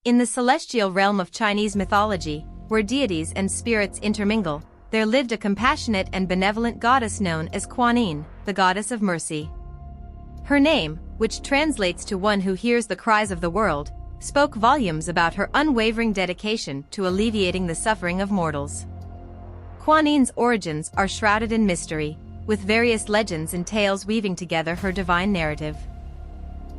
In the celestial realm of Chinese mythology, where deities and spirits intermingle, there lived a compassionate and benevolent goddess known as Quan Yin, the goddess of mercy. Her name, which translates to one who hears the cries of the world, spoke volumes about her unwavering dedication to alleviating the suffering of mortals. Quan Yin's origins are shrouded in mystery, with various legends and tales weaving together her divine narrative.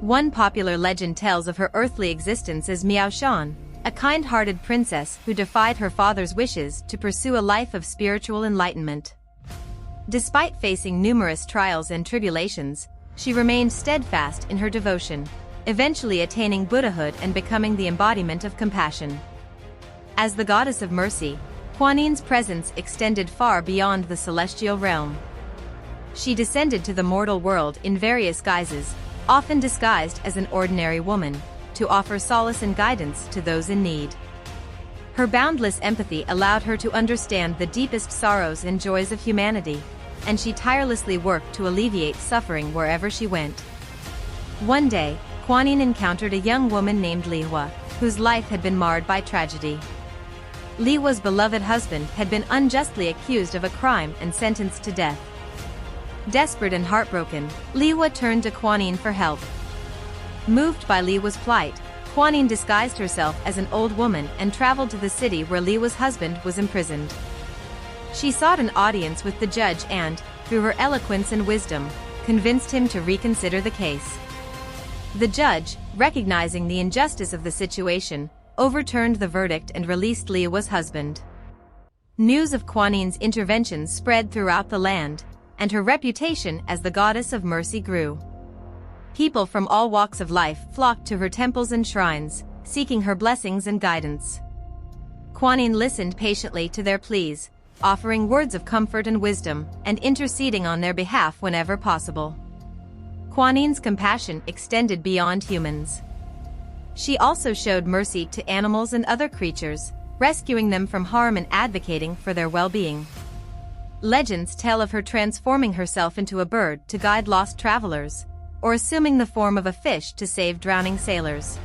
One popular legend tells of her earthly existence as Miao Shan, a kind-hearted princess who defied her father's wishes to pursue a life of spiritual enlightenment. Despite facing numerous trials and tribulations, she remained steadfast in her devotion, eventually attaining Buddhahood and becoming the embodiment of compassion. As the goddess of mercy, Quan Yin's presence extended far beyond the celestial realm. She descended to the mortal world in various guises, often disguised as an ordinary woman, to offer solace and guidance to those in need. Her boundless empathy allowed her to understand the deepest sorrows and joys of humanity, and she tirelessly worked to alleviate suffering wherever she went. One day, Quan Yin encountered a young woman named Lihua, whose life had been marred by tragedy. Lihua's beloved husband had been unjustly accused of a crime and sentenced to death. Desperate and heartbroken, Lihua turned to Quan Yin for help. Moved by Lihua's plight, Quan Yin disguised herself as an old woman and traveled to the city where Lihua's husband was imprisoned. She sought an audience with the judge and, through her eloquence and wisdom, convinced him to reconsider the case. The judge, recognizing the injustice of the situation, overturned the verdict and released Lihua's husband. News of Quan Yin's interventions spread throughout the land, and her reputation as the goddess of mercy grew. People from all walks of life flocked to her temples and shrines, seeking her blessings and guidance. Quan Yin listened patiently to their pleas, offering words of comfort and wisdom, and interceding on their behalf whenever possible. Quan Yin's compassion extended beyond humans. She also showed mercy to animals and other creatures, rescuing them from harm and advocating for their well-being. Legends tell of her transforming herself into a bird to guide lost travelers, or assuming the form of a fish to save drowning sailors.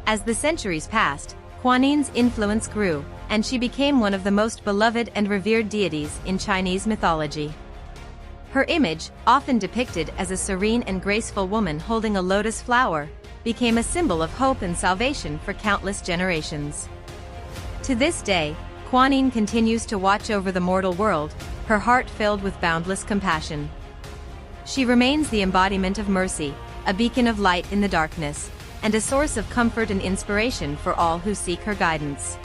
As the centuries passed, Quan Yin's influence grew, and she became one of the most beloved and revered deities in Chinese mythology. Her image, often depicted as a serene and graceful woman holding a lotus flower, became a symbol of hope and salvation for countless generations. To this day, Quan Yin continues to watch over the mortal world, her heart filled with boundless compassion. She remains the embodiment of mercy, a beacon of light in the darkness, and a source of comfort and inspiration for all who seek her guidance.